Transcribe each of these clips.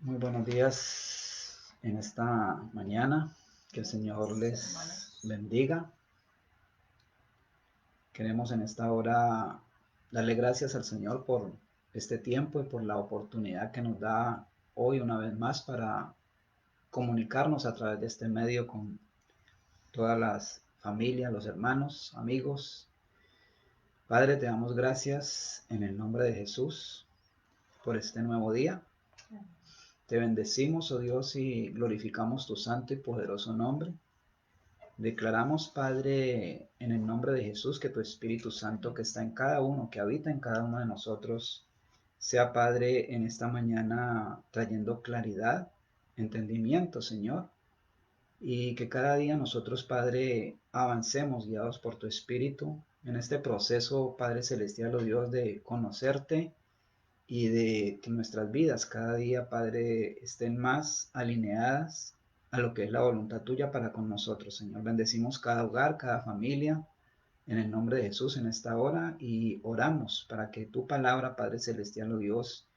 Muy buenos días en esta mañana. Que el Señor les bendiga. Queremos en esta hora darle gracias al Señor por este tiempo y por la oportunidad que nos da hoy una vez más para comunicarnos a través de este medio con todas las familias, los hermanos, amigos. Padre, te damos gracias en el nombre de Jesús por este nuevo día. Te bendecimos, oh Dios, y glorificamos tu santo y poderoso nombre. Declaramos, Padre, en el nombre de Jesús, que tu Espíritu Santo que está en cada uno, que habita en cada uno de nosotros, sea, Padre, en esta mañana trayendo claridad, entendimiento, Señor, y que cada día nosotros, Padre, avancemos guiados por tu Espíritu en este proceso, Padre Celestial, oh Dios, de conocerte y de que nuestras vidas cada día, Padre, estén más alineadas a lo que es la voluntad tuya para con nosotros, Señor. Bendecimos cada hogar, cada familia, en el nombre de Jesús en esta hora y oramos para que tu palabra, Padre Celestial, oh Dios,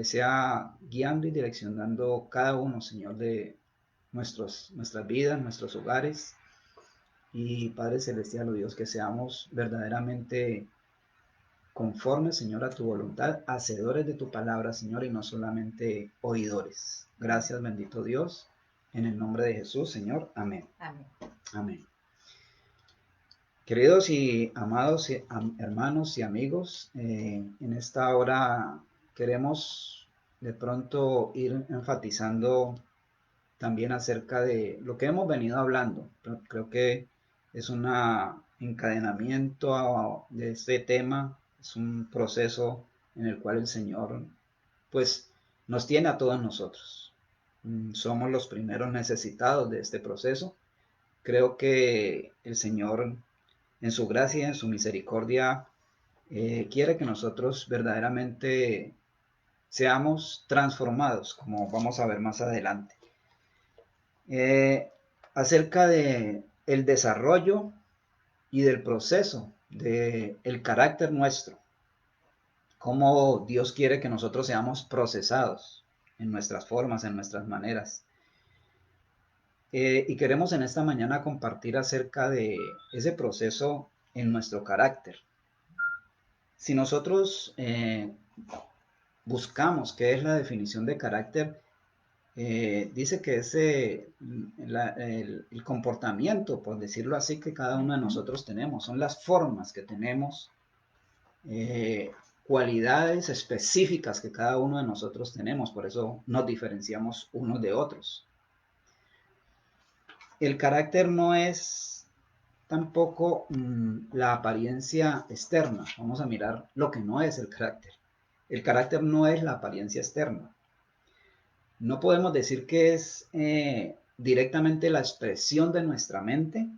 sea guiando y direccionando cada uno, Señor, de nuestras vidas, nuestros hogares. Y Padre Celestial, oh Dios, que seamos verdaderamente conforme, Señor, a tu voluntad, hacedores de tu palabra, Señor, y no solamente oidores. Gracias, bendito Dios, en el nombre de Jesús, Señor. Amén. Amén. Amén. Queridos y amados hermanos y amigos, en esta hora queremos de pronto ir enfatizando también acerca de lo que hemos venido hablando. Creo que es un encadenamiento de este tema, es un proceso en el cual el Señor pues nos tiene a todos nosotros. Somos los primeros necesitados de este proceso. Creo que el Señor en su gracia y en su misericordia quiere que nosotros verdaderamente seamos transformados, como vamos a ver más adelante. eh, Acerca de el desarrollo y del proceso del carácter nuestro, cómo Dios quiere que nosotros seamos procesados en nuestras formas, en nuestras maneras. Y queremos en esta mañana compartir acerca de ese proceso en nuestro carácter. Si nosotros buscamos qué es la definición de carácter, dice que es el comportamiento, por decirlo así, que cada uno de nosotros tenemos. Son las formas que tenemos, cualidades específicas que cada uno de nosotros tenemos. Por eso nos diferenciamos unos de otros. El carácter no es tampoco la apariencia externa. Vamos a mirar lo que no es el carácter. El carácter no es la apariencia externa. No podemos decir que es directamente la expresión de nuestra mente,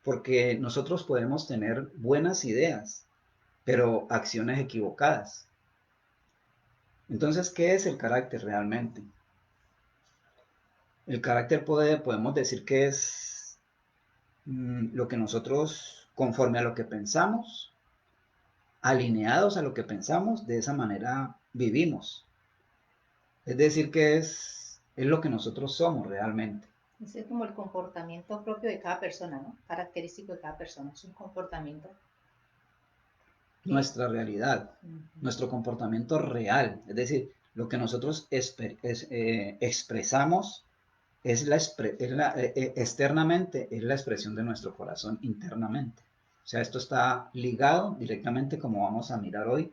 porque nosotros podemos tener buenas ideas, pero acciones equivocadas. Entonces, ¿qué es el carácter realmente? El carácter podemos decir que es lo que nosotros, conforme a lo que pensamos, alineados a lo que pensamos, de esa manera vivimos. Es decir, que es lo que nosotros somos realmente. Ese es como el comportamiento propio de cada persona, ¿no? Característico de cada persona. Es un comportamiento que... Nuestra realidad, nuestro comportamiento real, es decir, lo que nosotros expresamos externamente es la expresión de nuestro corazón internamente. O sea, esto está ligado directamente, como vamos a mirar hoy,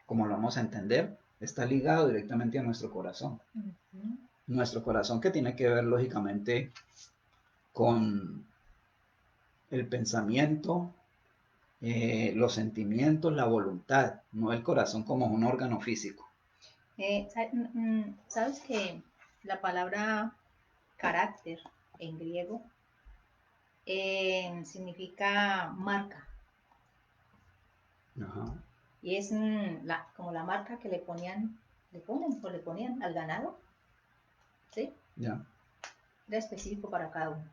como lo vamos a entender, está ligado directamente a nuestro corazón. Nuestro corazón, que tiene que ver lógicamente con el pensamiento, los sentimientos, la voluntad, no el corazón como un órgano físico. ¿Sabes que la palabra carácter en griego significa marca? Ajá. Y es como la marca que le ponen o le ponían al ganado, ¿sí? Ya. Era específico para cada uno.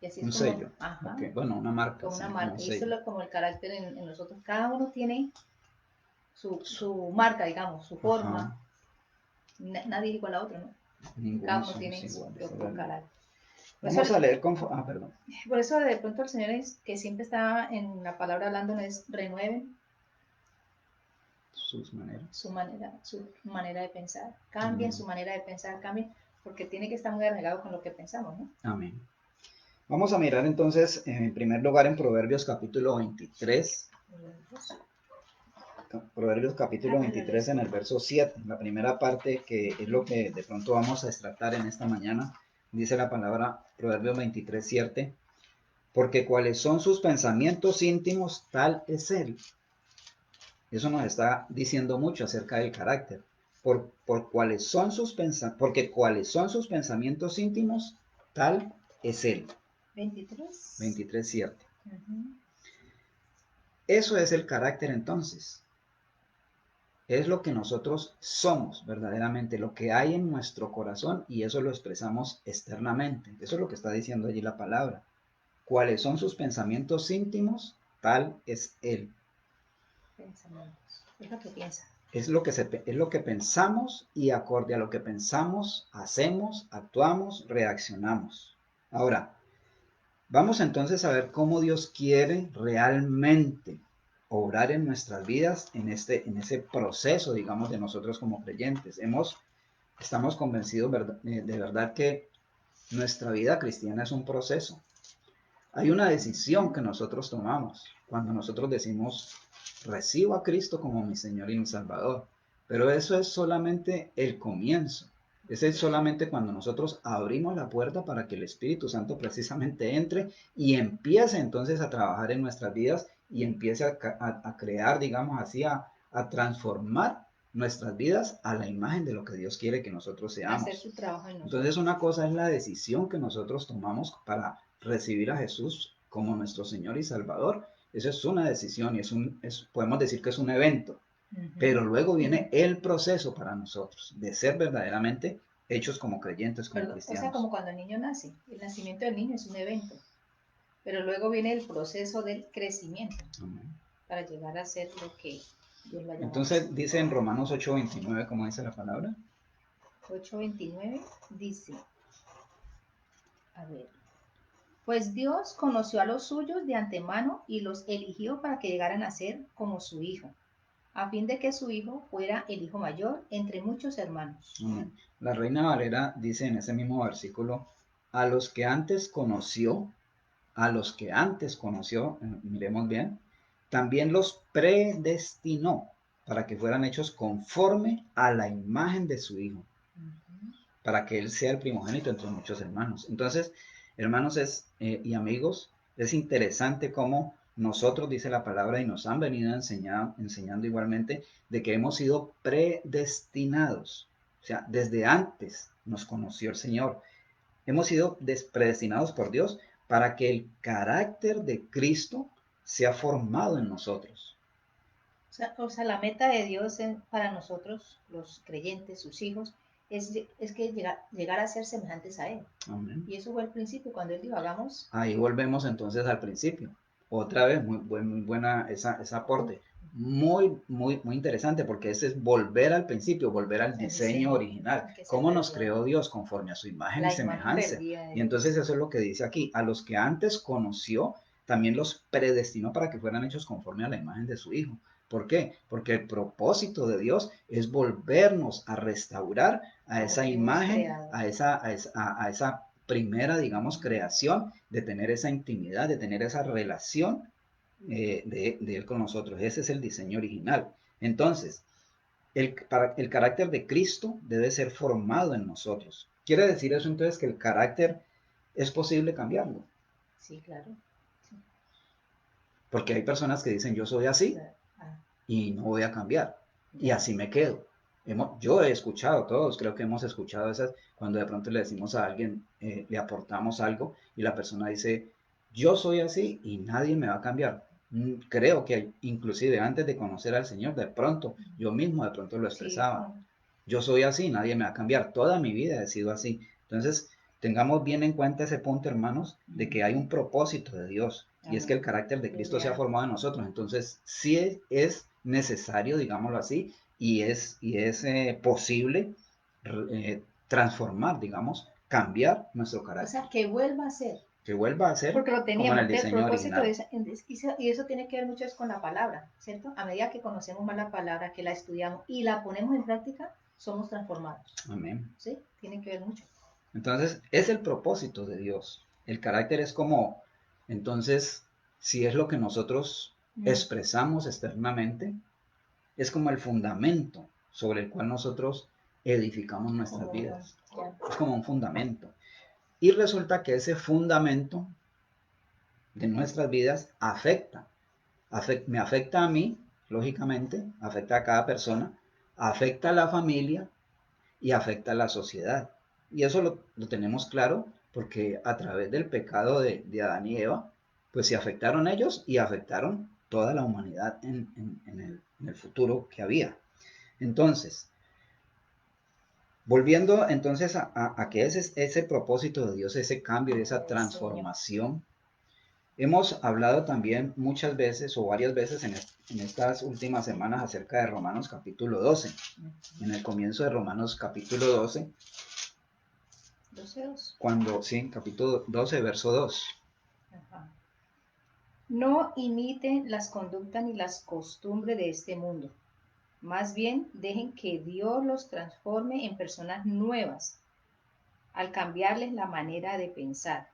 Y así es Un como, sello. ajá, Okay. Bueno, una marca, como una sí, como un marca. Y eso sello. es como el carácter en nosotros. Cada uno tiene su marca, digamos, su Ajá. forma. Nadie es igual a otro, ¿no? Cada Ninguno uno somos tiene su iguales, es propio verdad. carácter. Por Vamos eso, a leer perdón. por eso de pronto el Señor es que siempre está en la palabra hablando, es renueven Sus maneras. su manera de pensar, cambien su manera de pensar, cambien, porque tiene que estar muy arraigado con lo que pensamos, ¿no? Amén. Vamos a mirar entonces, en primer lugar, en Proverbios capítulo 23. Proverbios capítulo 23 en el verso 7, la primera parte que es lo que de pronto vamos a extractar en esta mañana, dice la palabra Proverbios 23, 7, porque cuáles son sus pensamientos íntimos, tal es él. Eso nos está diciendo mucho acerca del carácter. Porque cuáles son sus pensamientos íntimos, tal es él. 23. 23, 7. Uh-huh. Eso es el carácter entonces. Es lo que nosotros somos verdaderamente, lo que hay en nuestro corazón y eso lo expresamos externamente. Eso es lo que está diciendo allí la palabra. ¿Cuáles son sus pensamientos íntimos? Tal es él. Pensamientos. Es lo que piensa. Es lo que pensamos y acorde a lo que pensamos, hacemos, actuamos, reaccionamos. Ahora, vamos entonces a ver cómo Dios quiere realmente obrar en nuestras vidas en ese proceso, digamos, de nosotros como creyentes. Estamos convencidos de verdad que nuestra vida cristiana es un proceso. Hay una decisión que nosotros tomamos cuando nosotros decimos, recibo a Cristo como mi Señor y mi Salvador. Pero eso es solamente el comienzo. Ese es solamente cuando nosotros abrimos la puerta para que el Espíritu Santo precisamente entre y empiece entonces a trabajar en nuestras vidas y empiece a crear, digamos así, a transformar nuestras vidas a la imagen de lo que Dios quiere que nosotros seamos. Hacer su trabajo en nosotros. Entonces una cosa es la decisión que nosotros tomamos para recibir a Jesús como nuestro Señor y Salvador. Eso es una decisión y podemos decir que es un evento. Pero luego viene el proceso para nosotros de ser verdaderamente hechos como creyentes, como cristianos. O sea, como cuando el niño nace. El nacimiento del niño es un evento. Pero luego viene el proceso del crecimiento. Amén. Para llegar a ser lo que Dios lo ha llamado. Entonces dice en Romanos 8:29, ¿cómo dice la palabra? 8:29 dice, a ver, pues Dios conoció a los suyos de antemano y los eligió para que llegaran a ser como su hijo, a fin de que su hijo fuera el hijo mayor entre muchos hermanos. La Reina Valera dice en ese mismo versículo, a los que antes conoció, miremos bien, también los predestinó para que fueran hechos conforme a la imagen de su hijo, para que él sea el primogénito entre muchos hermanos. Entonces, hermanos y amigos, es interesante cómo nosotros, dice la palabra, y nos han venido enseñando igualmente, de que hemos sido predestinados. O sea, desde antes nos conoció el Señor. Hemos sido predestinados por Dios para que el carácter de Cristo sea formado en nosotros. O sea, la meta de Dios para nosotros, los creyentes, sus hijos, es que llegar a ser semejantes a Él. Amén. Y eso fue el principio, cuando Él dijo, hagamos. Ahí volvemos entonces al principio. Otra vez, muy buena ese aporte. Muy interesante porque ese es volver al principio, volver al diseño original. ¿Cómo nos creó Dios? Conforme a su imagen y semejanza. Y entonces eso es lo que dice aquí. A los que antes conoció, también los predestinó para que fueran hechos conforme a la imagen de su Hijo. ¿Por qué? Porque el propósito de Dios es volvernos a restaurar a esa imagen, a esa primera, digamos, creación, de tener esa intimidad, de tener esa relación de Él con nosotros. Ese es el diseño original. Entonces, el carácter de Cristo debe ser formado en nosotros. ¿Quiere decir eso entonces que el carácter es posible cambiarlo? Sí, claro. Sí. Porque hay personas que dicen yo soy así y no voy a cambiar y así me quedo. Yo he escuchado, todos creo que hemos escuchado esas, cuando de pronto le decimos a alguien, le aportamos algo y la persona dice, yo soy así y nadie me va a cambiar. Creo que inclusive antes de conocer al Señor, de pronto, yo mismo de pronto lo expresaba. Sí. Yo soy así, nadie me va a cambiar. Toda mi vida he sido así. Entonces, tengamos bien en cuenta ese punto, hermanos, de que hay un propósito de Dios. Y es que el carácter de Cristo se ha formado en nosotros. Entonces, sí es necesario, digámoslo así, y es posible transformar, digamos, cambiar nuestro O carácter, sea, que vuelva a ser. que vuelva a ser Porque lo como en teníamos, el entonces el diseño propósito original. y eso tiene que ver mucho es con la palabra, ¿cierto? A medida que conocemos más la palabra, que la estudiamos y la ponemos en práctica, somos transformados, Amén. ¿sí? Tiene que ver mucho. Entonces, es el propósito de Dios. El carácter es como, entonces, si es lo que nosotros expresamos externamente, es como el fundamento sobre el cual nosotros edificamos nuestras vidas. Es como un fundamento. Y resulta que ese fundamento de nuestras vidas me afecta a mí, lógicamente, afecta a cada persona, afecta a la familia y afecta a la sociedad. Y eso lo tenemos claro porque a través del pecado de Adán y Eva, pues se afectaron ellos y afectaron toda la humanidad en el futuro que había. Entonces, volviendo entonces a que ese es el propósito de Dios, ese cambio y esa transformación. Hemos hablado también muchas veces o varias veces en estas últimas semanas acerca de Romanos capítulo 12. En el comienzo de Romanos capítulo 12, 12:2. cuando, sí, capítulo 12, verso 2. Ajá. No imiten las conductas ni las costumbres de este mundo. Más bien, dejen que Dios los transforme en personas nuevas al cambiarles la manera de pensar.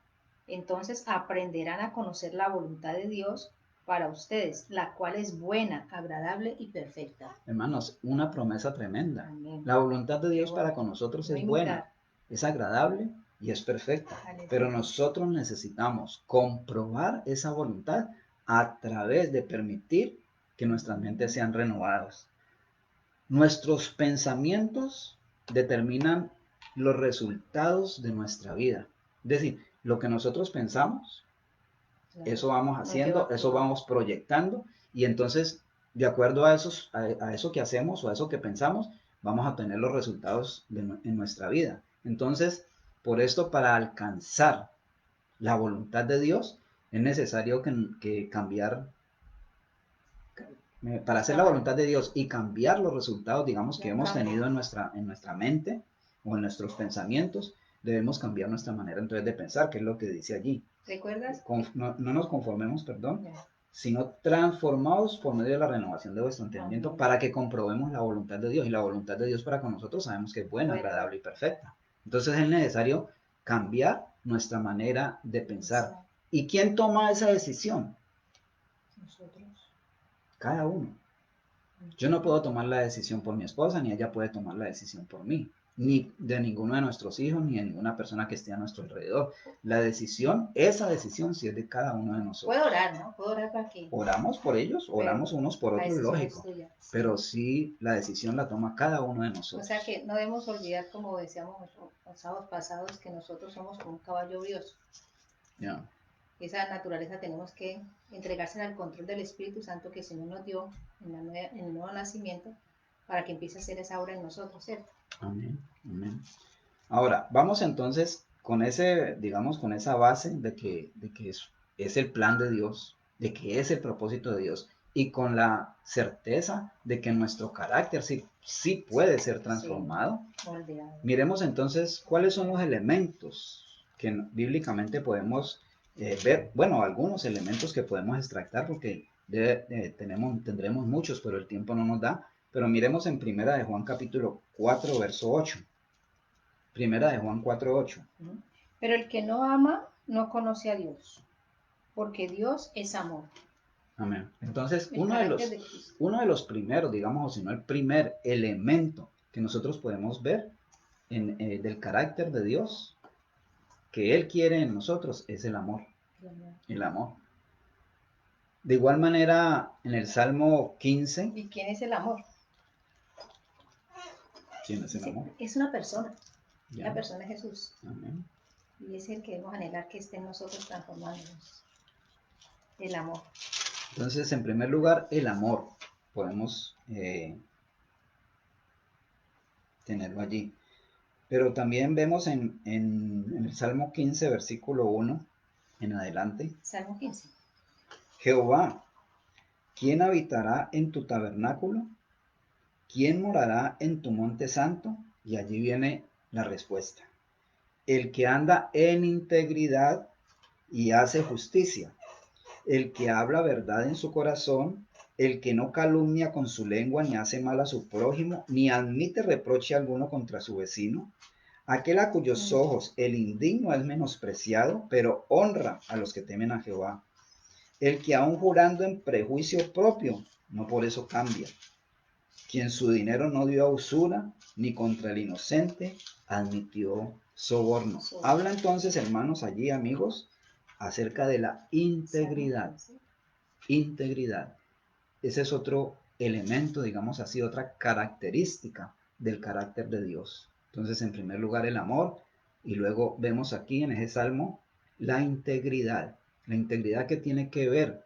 Entonces aprenderán a conocer la voluntad de Dios para ustedes, la cual es buena, agradable y perfecta. Hermanos, una promesa tremenda. Amén. La voluntad de Dios Bueno, para con nosotros no es buena, imitar. es agradable y es perfecta. Aleluya. Pero nosotros necesitamos comprobar esa voluntad a través de permitir que nuestras mentes sean renovadas. Nuestros pensamientos determinan los resultados de nuestra vida. Es decir, lo que nosotros pensamos, Claro. eso vamos Nos lleva haciendo, a eso actuar. vamos proyectando y entonces, de acuerdo a eso que hacemos o a eso que pensamos, vamos a tener los resultados en nuestra vida. Entonces, por esto, para alcanzar la voluntad de Dios, es necesario que cambiar para hacer la voluntad de Dios y cambiar los resultados, digamos, que hemos tenido en nuestra mente o en nuestros pensamientos, debemos cambiar nuestra manera entonces de pensar, que es lo que dice allí. ¿Recuerdas? No nos conformemos, perdón, Ya. sino transformados por medio de la renovación de vuestro entendimiento. Amén. Para que comprobemos la voluntad de Dios. Y la voluntad de Dios para con nosotros sabemos que es buena, Bueno. agradable y perfecta. Entonces es necesario cambiar nuestra manera de pensar. Exacto. ¿Y quién toma esa decisión? Nosotros. Cada uno. Yo no puedo tomar la decisión por mi esposa, ni ella puede tomar la decisión por mí, ni de ninguno de nuestros hijos, ni de ninguna persona que esté a nuestro alrededor. La decisión, esa decisión sí es de cada uno de nosotros. Puedo orar, ¿no? Puedo orar para que. Oramos por ellos, oramos unos por otros, lógico, pero sí la decisión la toma cada uno de nosotros. O sea que no debemos olvidar, como decíamos los sábados pasados, que nosotros somos como un caballo brioso. Yeah. Esa naturaleza tenemos que entregársela al control del Espíritu Santo que el Señor nos dio en el nuevo nacimiento para que empiece a hacer esa obra en nosotros, ¿cierto? Amén, amén. Ahora, vamos entonces con ese, digamos, con esa base de que es el plan de Dios, de que es el propósito de Dios, y con la certeza de que nuestro carácter sí puede ser transformado. Sí, moldeado. Miremos entonces cuáles son los elementos que bíblicamente podemos ver, bueno, algunos elementos que podemos extractar, porque tendremos muchos, pero el tiempo no nos da. Pero miremos en Primera de Juan capítulo 4, verso 8. Primera de Juan 4:8. Pero el que no ama no conoce a Dios, porque Dios es amor. Amén. Entonces, El carácter de Cristo. uno de los primeros, digamos, o si no el primer elemento que nosotros podemos ver del carácter de Dios que Él quiere en nosotros es el amor. El amor. De igual manera, en el Salmo 15. ¿Y quién es el amor? ¿Quién es el amor? Es una persona. Ya. La persona es Jesús. Amén. Y es el que debemos anhelar que esté en nosotros transformándonos. El amor. Entonces, en primer lugar, el amor. Podemos tenerlo allí. Pero también vemos en el Salmo 15, versículo 1 en adelante. Salmo 15. Jehová, ¿quién habitará en tu tabernáculo? ¿Quién morará en tu monte santo? Y allí viene la respuesta. El que anda en integridad y hace justicia, el que habla verdad en su corazón, el que no calumnia con su lengua, ni hace mal a su prójimo, ni admite reproche alguno contra su vecino, aquel a cuyos ojos el indigno es menospreciado, pero honra a los que temen a Jehová, el que aun jurando en prejuicio propio, no por eso cambia, quien su dinero no dio a usura, ni contra el inocente admitió soborno. Habla entonces, hermanos, allí, amigos, acerca de la integridad. Integridad. Ese es otro elemento, digamos así, otra característica del carácter de Dios. Entonces, en primer lugar, el amor, y luego vemos aquí en ese salmo la integridad. La integridad que tiene que ver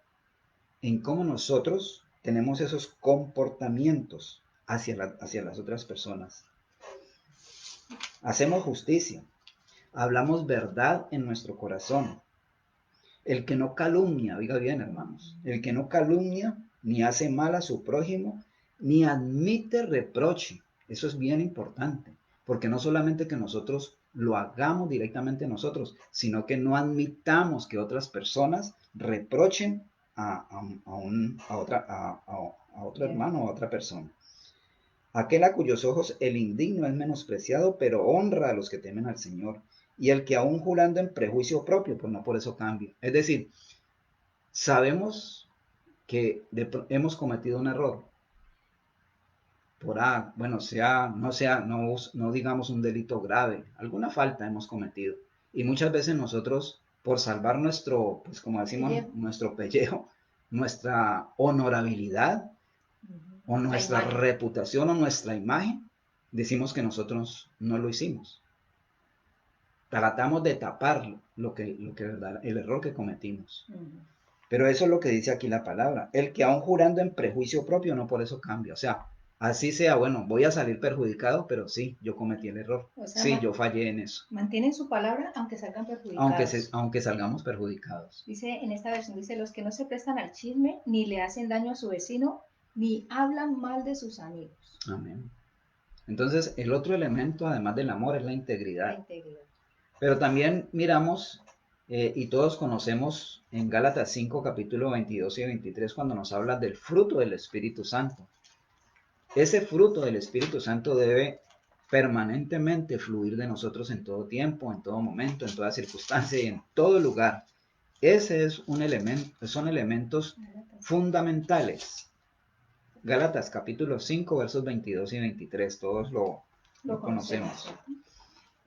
en cómo nosotros tenemos esos comportamientos hacia las otras personas. Hacemos justicia, hablamos verdad en nuestro corazón. El que no calumnia, oiga bien, hermanos, el que no calumnia ni hace mal a su prójimo, ni admite reproche. Eso es bien importante, porque no solamente que nosotros lo hagamos directamente nosotros, sino que no admitamos que otras personas reprochen a otro hermano o a otra persona. Aquel a cuyos ojos el indigno es menospreciado, pero honra a los que temen al Señor. Y el que aún jurando en prejuicio propio, pues no por eso cambia. Es decir, sabemos que hemos cometido un error. Bueno, no digamos un delito grave, alguna falta hemos cometido. Y muchas veces nosotros, por salvar nuestro, pues como decimos, nuestro pellejo, nuestra honorabilidad, o nuestra reputación o nuestra imagen, decimos que nosotros no lo hicimos. Tratamos de tapar el error que cometimos. Pero eso es lo que dice aquí la palabra. El que aún jurando en prejuicio propio, no por eso cambia. O sea, así sea, bueno, voy a salir perjudicado, pero sí, yo cometí el error. O sea, sí, yo fallé en eso. Mantienen su palabra aunque salgan perjudicados. Aunque salgamos perjudicados. Dice, en esta versión dice, los que no se prestan al chisme, ni le hacen daño a su vecino, ni hablan mal de sus amigos. Amén. Entonces, el otro elemento, además del amor, es la integridad. La integridad. Pero también miramos, y todos conocemos en Gálatas 5, capítulo 22 y 23, cuando nos habla del fruto del Espíritu Santo. Ese fruto del Espíritu Santo debe permanentemente fluir de nosotros en todo tiempo, en todo momento, en toda circunstancia y en todo lugar. Ese es un elemento, son elementos fundamentales. Gálatas capítulo 5, versos 22 y 23, todos lo conocemos.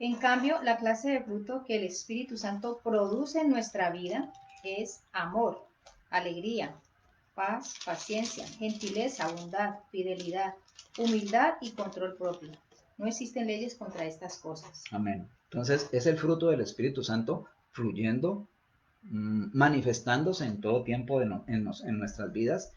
En cambio, la clase de fruto que el Espíritu Santo produce en nuestra vida es amor, alegría, paz, paciencia, gentileza, bondad, fidelidad, humildad y control propio. No existen leyes contra estas cosas. Amén. Entonces, es el fruto del Espíritu Santo fluyendo, manifestándose en todo tiempo en nuestras vidas.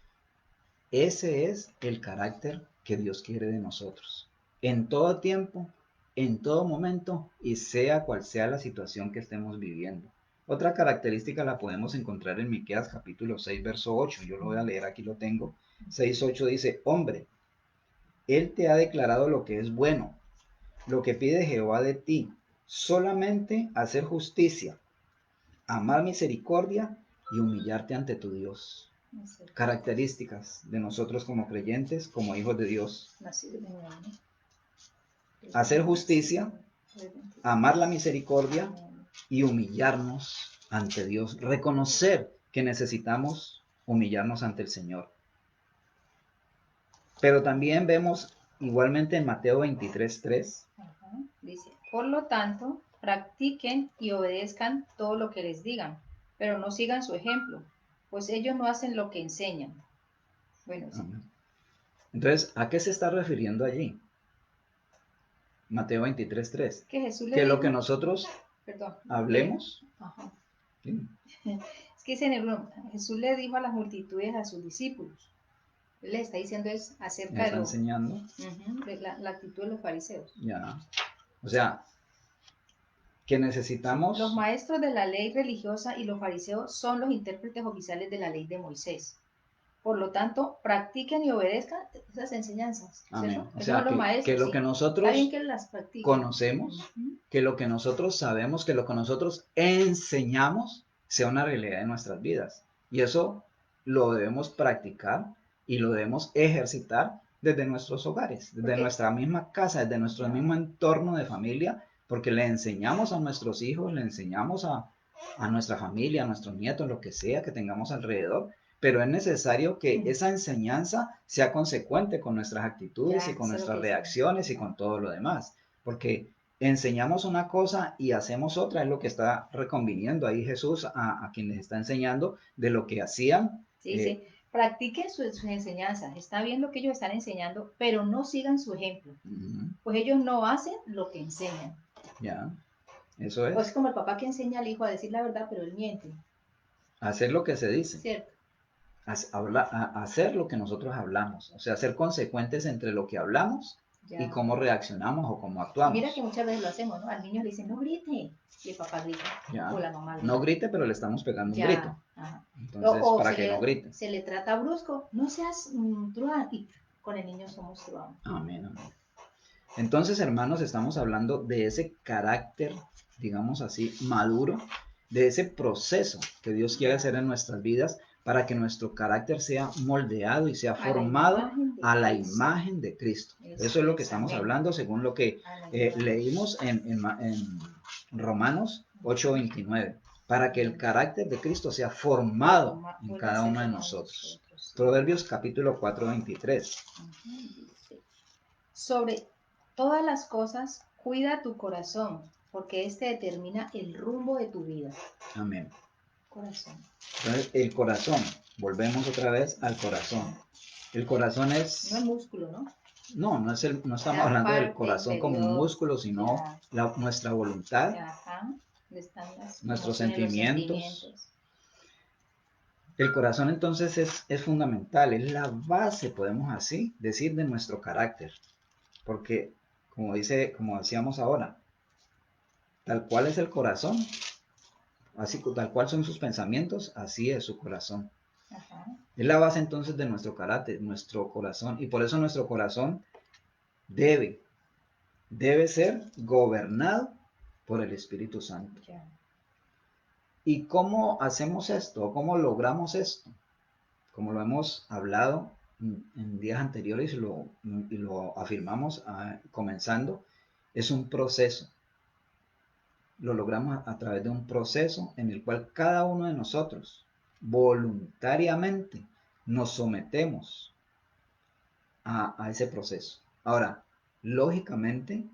Ese es el carácter que Dios quiere de nosotros. En todo tiempo, en todo momento y sea cual sea la situación que estemos viviendo. Otra característica la podemos encontrar en Miqueas capítulo 6, verso 8. Yo lo voy a leer, aquí lo tengo. 6:8 dice, hombre, Él te ha declarado lo que es bueno, lo que pide Jehová de ti, solamente hacer justicia, amar misericordia y humillarte ante tu Dios. Características de nosotros como creyentes, como hijos de Dios. Hacer justicia, amar la misericordia y humillarnos ante Dios. Reconocer que necesitamos humillarnos ante el Señor. Pero también vemos igualmente en Mateo 23:3. Dice, por lo tanto, practiquen y obedezcan todo lo que les digan, pero no sigan su ejemplo, pues ellos no hacen lo que enseñan. Bueno, sí. Entonces, ¿a qué se está refiriendo allí? Mateo 23:3. Que lo que nosotros hablemos. Ajá. ¿Sí? Es que dice en el 1, Jesús le dijo a las multitudes, a sus discípulos, él les está diciendo es acerca de enseñando. De la actitud de los fariseos. Ya. O sea, que necesitamos... Los maestros de la ley religiosa y los fariseos son los intérpretes oficiales de la ley de Moisés. Por lo tanto, practiquen y obedezcan esas enseñanzas, Amén. ¿cierto? O Esos sea, son los que maestros, lo que sí. Está bien nosotros que las practiquen. conocemos, Ujú. que lo que nosotros sabemos, que lo que nosotros enseñamos sea una realidad en nuestras vidas. Y eso lo debemos practicar y lo debemos ejercitar desde nuestros hogares, desde Porque, nuestra misma casa, desde nuestro ya, mismo entorno de familia, porque le enseñamos a nuestros hijos, le enseñamos a nuestra familia, a nuestros nietos, lo que sea que tengamos alrededor, pero es necesario que esa enseñanza sea consecuente con nuestras actitudes y ya, con eso es lo nuestras que sí. reacciones y Ya. con todo lo demás, porque enseñamos una cosa y hacemos otra, es lo que está reconviniendo ahí Jesús a quienes está enseñando de lo que hacían. Sí, sí. Practiquen sus enseñanzas. Está bien lo que ellos están enseñando, pero no sigan su ejemplo. Pues ellos no hacen lo que enseñan. Ya, eso O es es. como el papá que enseña al hijo a decir la verdad, pero él miente. Hacer lo que se dice. ¿Cierto? Hacer lo que nosotros hablamos. O sea, ser consecuentes entre lo que hablamos y Ya. cómo reaccionamos o cómo Y mira que actuamos. muchas veces lo hacemos, ¿no? Al niño le dicen, no grite. Y el papá grita. Ya. O la mamá No grita. grite, pero le estamos pegando un grito. Ya. Ajá. Entonces, O para que no grite. se le trata brusco. No seas truán. Y con el niño somos truán. Amén, amén. Entonces, hermanos, estamos hablando de ese carácter, digamos así, maduro, de ese proceso que Dios quiere hacer en nuestras vidas para que nuestro carácter sea moldeado y sea A la formado imagen de a la Cristo. imagen de Cristo. Eso Eso es lo que es, estamos amén. hablando según lo que A la imagen. leímos en Romanos 8:29, para que el carácter de Cristo sea formado en Vuelva a cada ser uno de formado en nosotros. nosotros. Sí. Proverbios capítulo 4:23. Dice, sobre todas las cosas, cuida tu corazón, porque este determina el rumbo de tu vida. Amén. Corazón. Entonces, el corazón, volvemos otra vez al corazón. El corazón No es es, músculo, ¿no? no estamos La hablando del parte corazón como un inferior. músculo, sino Ya, nuestra voluntad, ya, ajá. ¿Dónde están las nuestros emociones, los sentimientos. sentimientos? El corazón entonces es fundamental, es la base, podemos así decir, de nuestro carácter. Porque, como decíamos ahora, tal cual es el corazón, así tal cual son sus pensamientos, así es su corazón. Ajá. Es la base entonces de nuestro carácter, nuestro corazón, y por eso nuestro corazón debe, debe ser gobernado por el Espíritu Santo. Ya. ¿Y cómo hacemos esto? ¿Cómo logramos esto? Como lo hemos hablado en días anteriores y lo afirmamos comenzando, es un proceso. Lo logramos a través de un proceso en el cual cada uno de nosotros voluntariamente nos sometemos a ese proceso. Ahora, lógicamente,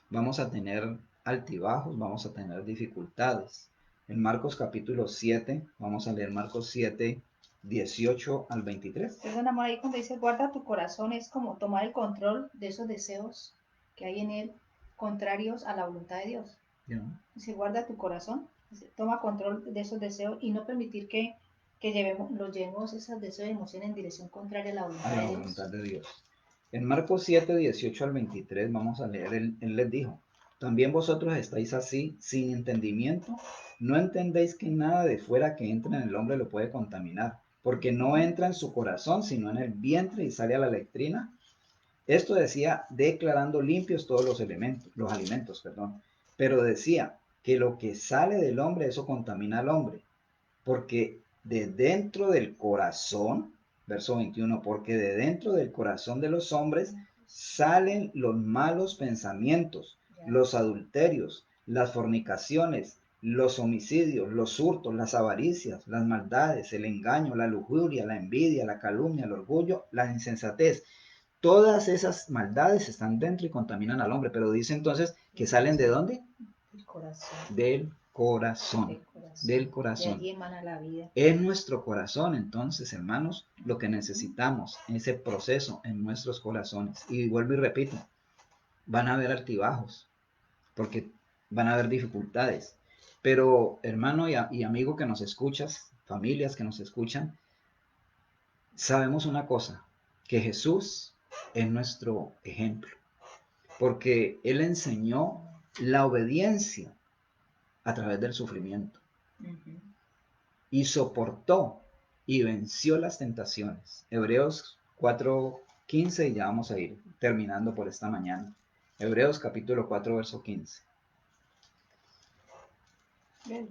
vamos a tener altibajos, vamos a tener dificultades. En Marcos capítulo 7, vamos a leer Marcos 7, 18 al 23. Perdón, amor, ahí cuando dice guarda tu corazón es como tomar el control de esos deseos que hay en él contrarios a la voluntad de Dios. ¿No? Dice guarda tu corazón, dice, toma control de esos deseos y no permitir que los llevemos esos deseos y emociones en dirección contraria a la voluntad A la de Dios. voluntad de Dios. En Marcos 7, 18 al 23, vamos a leer, él les dijo, también vosotros estáis así, sin entendimiento, no entendéis que nada de fuera que entra en el hombre lo puede contaminar, porque no entra en su corazón, sino en el vientre y sale a la letrina. Esto decía declarando limpios todos los alimentos, perdón. Pero decía que lo que sale del hombre, eso contamina al hombre, porque de dentro del corazón, verso 21, porque de dentro del corazón de los hombres salen los malos pensamientos, los adulterios, las fornicaciones, los homicidios, los hurtos, las avaricias, las maldades, el engaño, la lujuria, la envidia, la calumnia, el orgullo, la insensatez. Todas esas maldades están dentro y contaminan al hombre, pero dice entonces que salen ¿de dónde? El corazón. Del corazón. El corazón. Del corazón. De allí emana la vida. Es nuestro corazón, entonces, hermanos, lo que necesitamos, ese proceso en nuestros corazones. Y vuelvo y repito, van a haber altibajos, porque van a haber dificultades. Pero, hermano y amigo que nos escuchas, familias que nos escuchan, sabemos una cosa, que Jesús es nuestro ejemplo, porque Él enseñó la obediencia a través del sufrimiento y soportó y venció las tentaciones. Hebreos 4:15 y ya vamos a ir terminando por esta mañana. Hebreos capítulo 4, verso 15. Bien.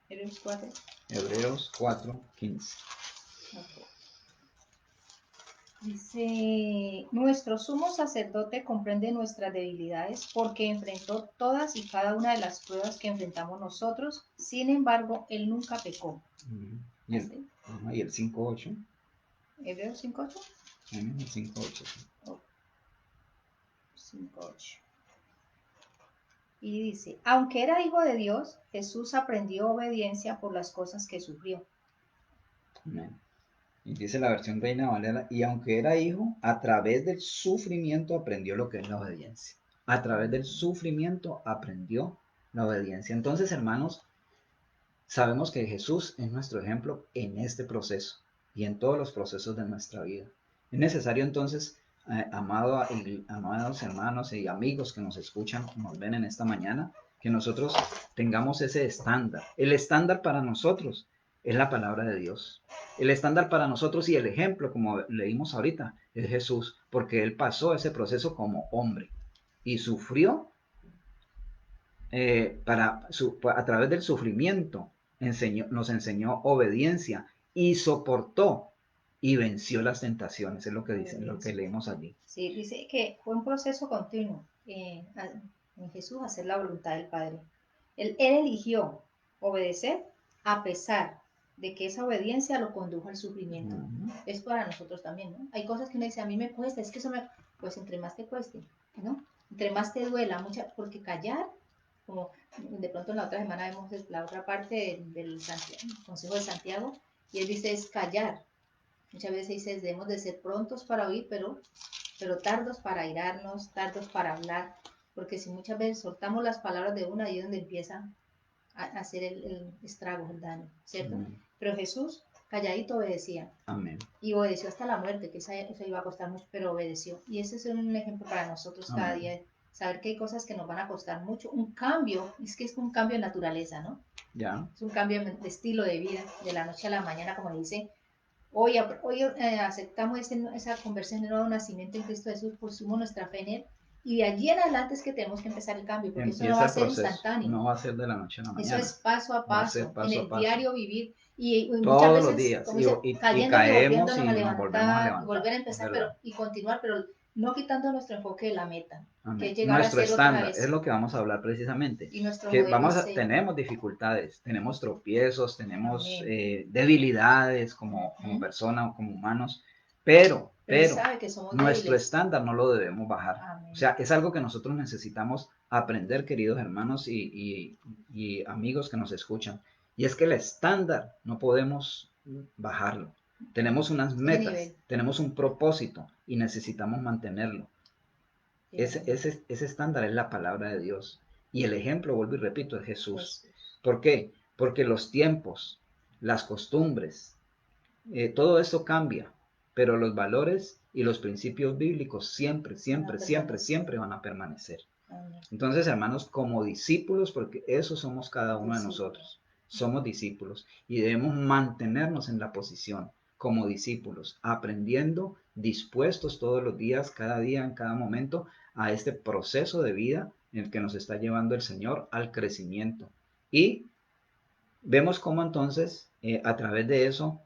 Hebreos 4. Hebreos 4:15. Ok. Dice, nuestro sumo sacerdote comprende nuestras debilidades porque enfrentó todas y cada una de las pruebas que enfrentamos nosotros. Sin embargo, él nunca pecó. Y el, y el 5:8. Hebreos 5:8. El 5:8. 5:8. Y dice, aunque era hijo de Dios, Jesús aprendió obediencia por las cosas que sufrió. Amén. Y dice la versión Reina Valera, y aunque era hijo, a través del sufrimiento aprendió lo que es la obediencia. A través del sufrimiento aprendió la obediencia. Entonces, hermanos, sabemos que Jesús es nuestro ejemplo en este proceso y en todos los procesos de nuestra vida. Es necesario entonces, amados hermanos y amigos que nos escuchan, que nos ven en esta mañana, que nosotros tengamos ese estándar. El estándar para nosotros es la palabra de Dios. El estándar para nosotros y el ejemplo, como leímos ahorita, es Jesús, porque Él pasó ese proceso como hombre y sufrió a través del sufrimiento, nos enseñó obediencia y soportó y venció las tentaciones, es lo que dice, lo que leemos allí. Sí, dice que fue un proceso continuo en Jesús hacer la voluntad del Padre. Él eligió obedecer a pesar de que esa obediencia lo condujo al sufrimiento. Es para nosotros también, ¿no? Hay cosas que uno dice, a mí me cuesta, es que eso me... Pues entre más te cueste, ¿no? Entre más te duela, porque callar, como de pronto en la otra semana vemos la otra parte del Consejo de Santiago, y él dice es callar. Muchas veces dice, debemos de ser prontos para oír, pero tardos para airarnos, tardos para hablar, porque si muchas veces soltamos las palabras de una, ahí es donde empieza a hacer el estrago, el daño, ¿cierto? Amén. Pero Jesús calladito obedecía. Amén. Y obedeció hasta la muerte, que eso iba a costar mucho, pero obedeció. Y ese es un ejemplo para nosotros cada Amén. día, saber que hay cosas que nos van a costar mucho. Un cambio, es que es un cambio de naturaleza, ¿no? Ya. Es un cambio de estilo de vida, de la noche a la mañana, como le dice. Hoy aceptamos esa conversión de nuevo nacimiento en Cristo Jesús, pusimos nuestra fe en Él, y de allí en adelante es que tenemos que empezar el cambio, porque eso no va Empieza a el ser proceso, instantáneo. no va a ser de la noche a la Eso mañana, es paso a va a ser paso, en paso a el paso, diario vivir, y muchas todos los veces, días, como dice, y cayéndonos y caemos volviéndonos a y nos volvemos a levantar, y levantar, volver a es empezar, verdad. y continuar, pero no quitando nuestro enfoque de la meta, que Amén. es llegar a Nuestro ser otra estándar es vez, lo que vamos a hablar precisamente, y nuestro que modelo es Él. tenemos dificultades, tenemos tropiezos, tenemos Amén. debilidades como persona o como humanos, pero Él sabe que somos nuestro débiles. estándar no lo debemos bajar. Amén. O sea, es algo que nosotros necesitamos aprender, queridos hermanos y amigos que nos escuchan. Y es que el estándar no podemos bajarlo. Tenemos unas Ese metas, nivel. tenemos un propósito y necesitamos mantenerlo. Ese estándar es la palabra de Dios. Y el ejemplo, vuelvo y repito, es Jesús. Jesús. ¿Por qué? Porque los tiempos, las costumbres, todo eso cambia, pero los valores y los principios bíblicos siempre, siempre, siempre, siempre van a permanecer. Amén. Entonces, hermanos, como discípulos, porque eso somos cada uno de Discípulos. nosotros, somos discípulos y debemos mantenernos en la posición como discípulos, aprendiendo, dispuestos todos los días, cada día, en cada momento, a este proceso de vida en el que nos está llevando el Señor al crecimiento. Y vemos cómo entonces, a través de eso,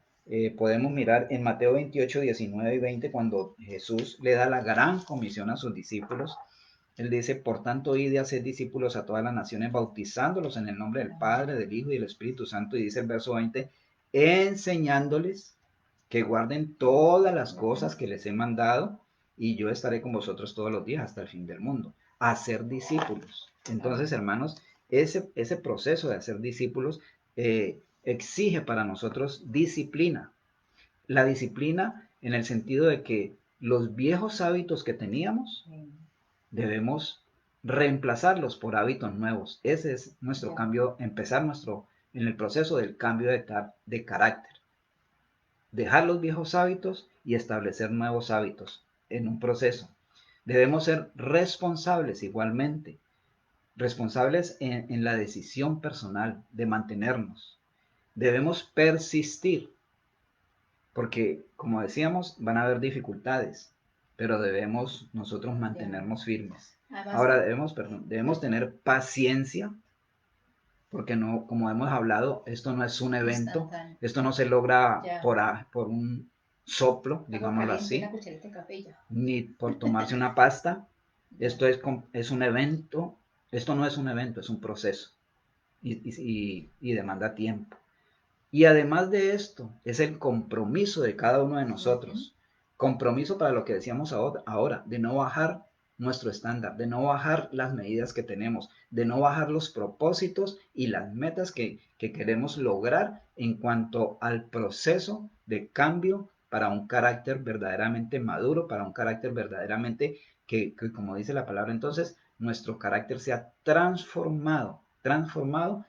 podemos mirar en Mateo 28, 19 y 20, cuando Jesús le da la gran comisión a sus discípulos. Él dice, por tanto, id y haced discípulos a todas las naciones, bautizándolos en el nombre del Padre, del Hijo y del Espíritu Santo. Y dice el verso 20, enseñándoles que guarden todas las cosas que les he mandado, y yo estaré con vosotros todos los días hasta el fin del mundo. Hacer discípulos. Entonces, hermanos, ese proceso de hacer discípulos exige para nosotros disciplina. La disciplina en el sentido de que los viejos hábitos que teníamos debemos reemplazarlos por hábitos nuevos. Ese es nuestro cambio, empezar en el proceso del cambio de carácter. Dejar los viejos hábitos y establecer nuevos hábitos en un proceso. Debemos ser responsables igualmente, responsables en la decisión personal de mantenernos, Debemos persistir, porque como decíamos, van a haber dificultades, pero debemos nosotros mantenernos firmes. Además, Ahora debemos tener paciencia, porque no, como hemos hablado, esto no es un evento, instantáneo. esto no se logra Ya. por un soplo, Agua digámoslo caliente, así, una cucharita de café y ya. ni por tomarse una pasta. Ya. Esto es un evento, esto no es un evento, es un proceso y demanda tiempo. Y además de esto, es el compromiso de cada uno de nosotros. Compromiso para lo que decíamos ahora, de no bajar nuestro estándar, de no bajar las medidas que tenemos, de no bajar los propósitos y las metas que queremos lograr en cuanto al proceso de cambio para un carácter verdaderamente maduro, para un carácter verdaderamente que como dice la palabra entonces, nuestro carácter sea transformado,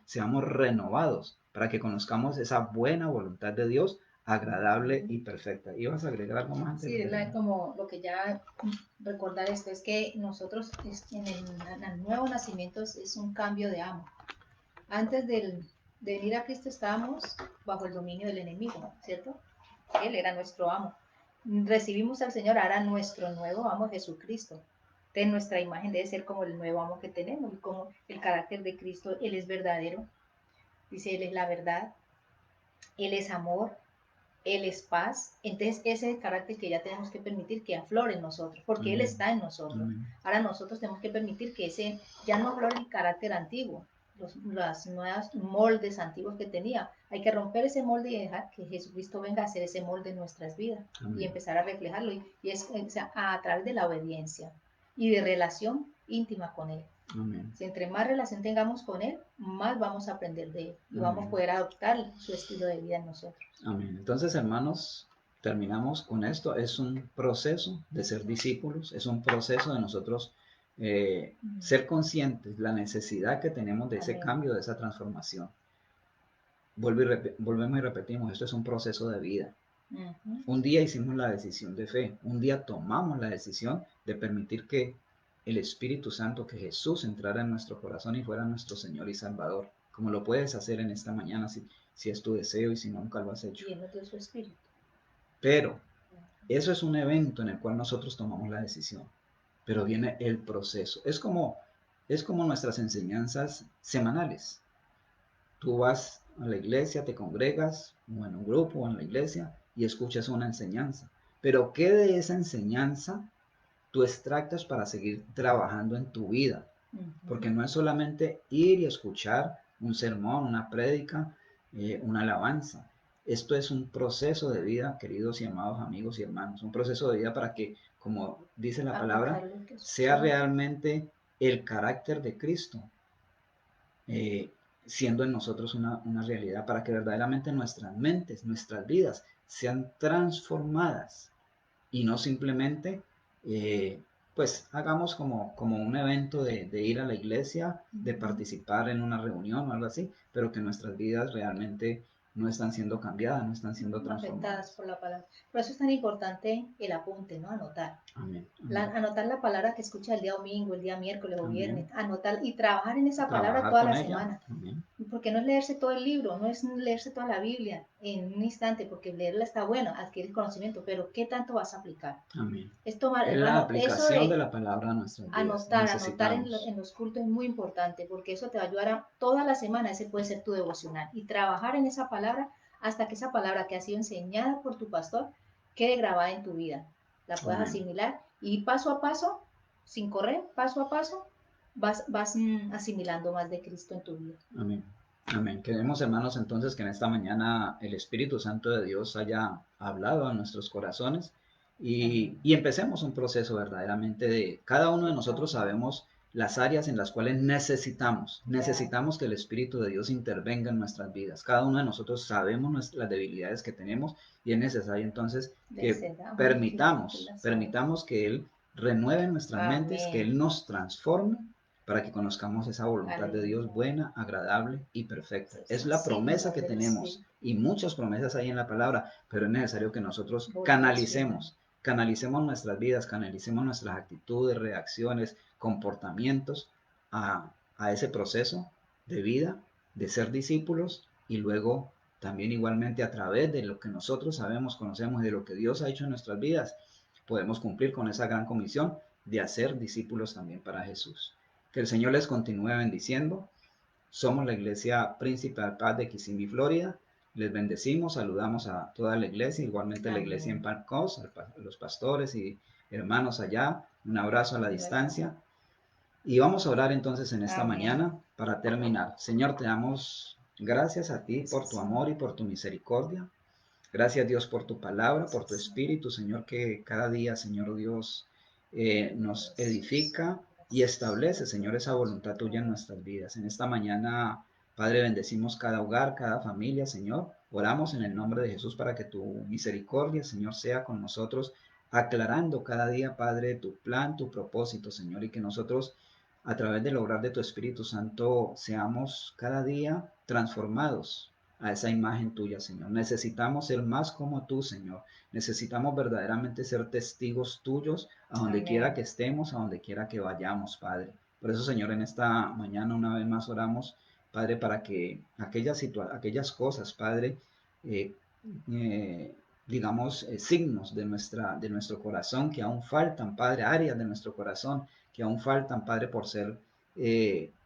seamos renovados para que conozcamos esa buena voluntad de Dios, agradable y perfecta. ¿Ibas a agregar algo más antes? Sí, como lo que ya recordar esto es que nosotros en el nuevo nacimiento es un cambio de amo. Antes de venir a Cristo estábamos bajo el dominio del enemigo, ¿cierto? Él era nuestro amo. Recibimos al Señor, ahora nuestro nuevo amo Jesucristo. Entonces nuestra imagen debe ser como el nuevo amo que tenemos, como el carácter de Cristo. Él es verdadero, dice, Él es la verdad, Él es amor, Él es paz. Entonces ese es el carácter que ya tenemos que permitir que aflore en nosotros, porque Él está en nosotros. Ahora nosotros tenemos que permitir que ese ya no aflore el carácter antiguo, las nuevas moldes antiguos que tenía. Hay que romper ese molde y dejar que Jesucristo venga a hacer ese molde en nuestras vidas. Amén. Y empezar a reflejarlo. Y es a través de la obediencia y de relación íntima con Él. Amén. Si entre más relación tengamos con Él, más vamos a aprender de Él y Amén. vamos a poder adoptar su estilo de vida en nosotros. Amén. Entonces, hermanos, terminamos con esto. Es un proceso de ser discípulos, es un proceso de nosotros ser conscientes de la necesidad que tenemos de ese cambio, de esa transformación. Volvemos y repetimos, esto es un proceso de vida. Un día hicimos la decisión de fe, un día tomamos la decisión de permitir que el Espíritu Santo, que Jesús entrara en nuestro corazón y fuera nuestro Señor y Salvador, como lo puedes hacer en esta mañana si es tu deseo y si nunca lo has hecho. Y Él nos dio su Espíritu. Pero eso es un evento en el cual nosotros tomamos la decisión, pero viene el proceso. Es como nuestras enseñanzas semanales. Tú vas a la iglesia, te congregas, o en un grupo, o en la iglesia, y escuchas una enseñanza. Pero ¿qué de esa enseñanza tú extractas para seguir trabajando en tu vida? Porque no es solamente ir y escuchar un sermón, una prédica, una alabanza. Esto es un proceso de vida, queridos y amados amigos y hermanos, un proceso de vida para que, como dice la palabra, sea realmente el carácter de Cristo, siendo en nosotros una realidad, para que verdaderamente nuestras mentes, nuestras vidas sean transformadas y no simplemente pues hagamos como un evento de ir a la iglesia, de participar en una reunión o algo así, pero que nuestras vidas realmente no están siendo cambiadas, no están siendo transformadas. Afectadas por la palabra. Por eso es tan importante el apunte, ¿no? Anotar. Amén. Anotar la palabra que escucha el día domingo, el día miércoles o Amén. viernes. Anotar y trabajar en esa palabra Trabajar toda con la ella. semana. Amén. Porque no es leerse todo el libro, no es leerse toda la Biblia en un instante, porque leerla está bueno, adquirir conocimiento, pero ¿qué tanto vas a aplicar? Amén. Es tomar, Es hermano, la aplicación eso de la palabra a nuestras vidas. anotar en los cultos es muy importante, porque eso te va a ayudar a toda la semana, ese puede ser tu devocional, y trabajar en esa palabra hasta que esa palabra que ha sido enseñada por tu pastor quede grabada en tu vida, la puedas asimilar y paso a paso, sin correr, paso a paso, vas asimilando más de Cristo en tu vida. Amén. Amén. Queremos, hermanos, entonces que en esta mañana el Espíritu Santo de Dios haya hablado a nuestros corazones y empecemos un proceso verdaderamente de cada uno de nosotros sabemos las áreas en las cuales necesitamos que el Espíritu de Dios intervenga en nuestras vidas. Cada uno de nosotros sabemos las debilidades que tenemos y es necesario entonces que permitamos que Él renueve nuestras mentes, que Él nos transforme para que conozcamos esa voluntad de Dios buena, agradable y perfecta. Es la promesa que tenemos y muchas promesas hay en la palabra, pero es necesario que nosotros canalicemos nuestras vidas, canalicemos nuestras actitudes, reacciones, comportamientos a ese proceso de vida, de ser discípulos y luego también igualmente a través de lo que nosotros sabemos, conocemos, de lo que Dios ha hecho en nuestras vidas, podemos cumplir con esa gran comisión de hacer discípulos también para Jesús. Que el Señor les continúe bendiciendo. Somos la iglesia Príncipe de Paz de Kissimmee, Florida. Les bendecimos, saludamos a toda la iglesia, igualmente a la iglesia en Park Coast, a los pastores y hermanos allá. Un abrazo a la distancia. Y vamos a orar entonces en esta mañana para terminar. Señor, te damos gracias a ti por tu amor y por tu misericordia. Gracias, Dios, por tu palabra, por tu espíritu, Señor, que cada día, Señor Dios, nos edifica y establece, Señor, esa voluntad tuya en nuestras vidas. En esta mañana, Padre, bendecimos cada hogar, cada familia, Señor. Oramos en el nombre de Jesús para que tu misericordia, Señor, sea con nosotros, aclarando cada día, Padre, tu plan, tu propósito, Señor, y que nosotros, a través del obrar de tu Espíritu Santo, seamos cada día transformados a esa imagen tuya, Señor. Necesitamos ser más como tú, Señor. Necesitamos verdaderamente ser testigos tuyos a donde quiera que estemos, a donde quiera que vayamos, Padre. Por eso, Señor, en esta mañana una vez más oramos, Padre, para que aquellas cosas, Padre, eh, digamos, signos de nuestro corazón que aún faltan, Padre, áreas de nuestro corazón que aún faltan, Padre, por ser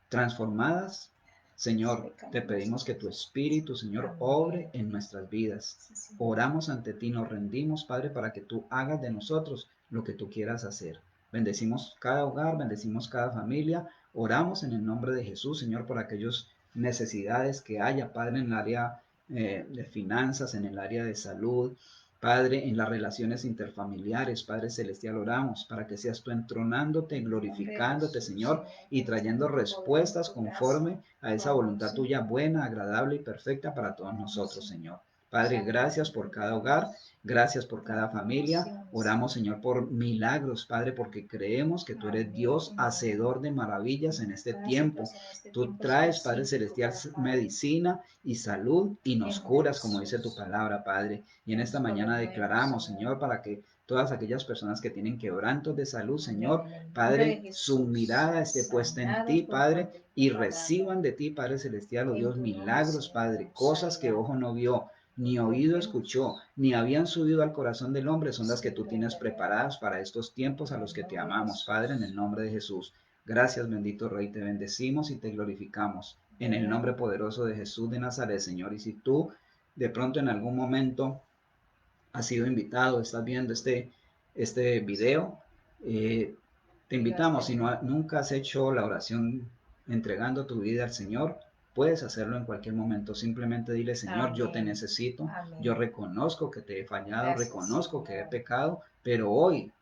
transformadas. Señor, te pedimos que tu Espíritu, Señor, obre en nuestras vidas. Oramos ante ti, nos rendimos, Padre, para que tú hagas de nosotros lo que tú quieras hacer. Bendecimos cada hogar, bendecimos cada familia. Oramos en el nombre de Jesús, Señor, por aquellas necesidades que haya, Padre, en el área de finanzas, en el área de salud, Padre, en las relaciones interfamiliares. Padre celestial, oramos para que seas tú entronándote, glorificándote, Señor, y trayendo respuestas conforme a esa voluntad tuya buena, agradable y perfecta para todos nosotros, Señor. Padre, gracias por cada hogar, gracias por cada familia. Oramos, Señor, por milagros, Padre, porque creemos que tú eres Dios, hacedor de maravillas en este tiempo. Tú traes, Padre celestial, medicina y salud y nos curas, como dice tu palabra, Padre. Y en esta mañana declaramos, Señor, para que todas aquellas personas que tienen quebrantos de salud, Señor, Padre, su mirada esté puesta en ti, Padre, y reciban de ti, Padre celestial, oh Dios, milagros, Padre, cosas que ojo no vio, ni oído escuchó, ni habían subido al corazón del hombre, son las que tú tienes preparadas para estos tiempos a los que te amamos, Padre, en el nombre de Jesús. Gracias, bendito Rey, te bendecimos y te glorificamos en el nombre poderoso de Jesús de Nazaret, Señor. Y si tú de pronto en algún momento has sido invitado, estás viendo este video, te invitamos, si nunca has hecho la oración entregando tu vida al Señor, puedes hacerlo en cualquier momento. Simplemente dile, Señor, yo te necesito, yo reconozco que te he fallado, reconozco que he pecado, pero hoy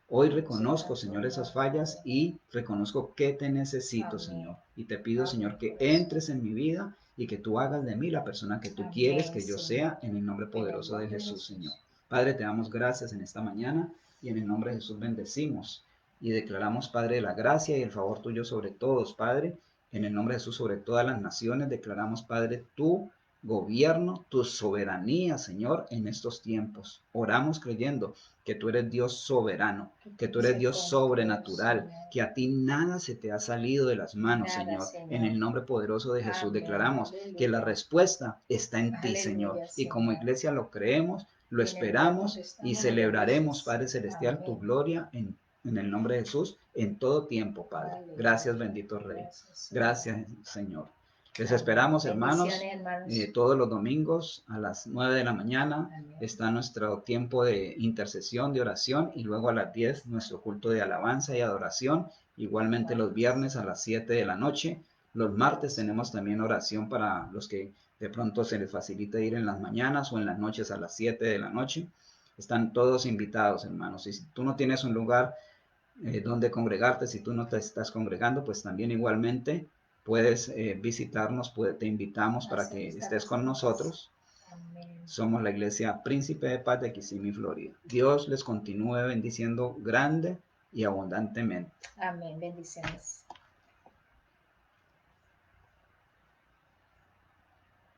reconozco, Señor, esas fallas y reconozco que te necesito, Señor. Y te pido, Señor, que entres en mi vida y que tú hagas de mí la persona que tú quieres que yo sea, en el nombre poderoso de Jesús, Señor. Padre, te damos gracias en esta mañana y en el nombre de Jesús bendecimos y declaramos, Padre, la gracia y el favor tuyo sobre todos, Padre, en el nombre de Jesús, sobre todas las naciones. Declaramos, Padre, tu gobierno, tu soberanía, Señor, en estos tiempos. Oramos creyendo que tú eres Dios soberano, que tú eres Dios sobrenatural, que a ti nada se te ha salido de las manos, Señor. En el nombre poderoso de Jesús declaramos que la respuesta está en ti, Señor. Y como iglesia lo creemos, lo esperamos y celebraremos, Padre Celestial, tu gloria en el nombre de Jesús en todo tiempo, Padre. Gracias, bendito Rey. Gracias, Señor. Les esperamos, hermanos, todos los domingos a las 9 de la mañana. Está nuestro tiempo de intercesión, de oración, y luego a las 10 nuestro culto de alabanza y adoración. Igualmente los viernes a las 7 de la noche. Los martes tenemos también oración para los que de pronto se les facilita ir en las mañanas o en las noches a las 7 de la noche. Están todos invitados, hermanos. Y si tú no tienes un lugar donde congregarte, si tú no te estás congregando, pues también igualmente puedes visitarnos, te invitamos para que estés con nosotros. Somos la iglesia Príncipe de Paz de Kissimmee, Florida. Dios les continúe bendiciendo grande y abundantemente. Amén, bendiciones.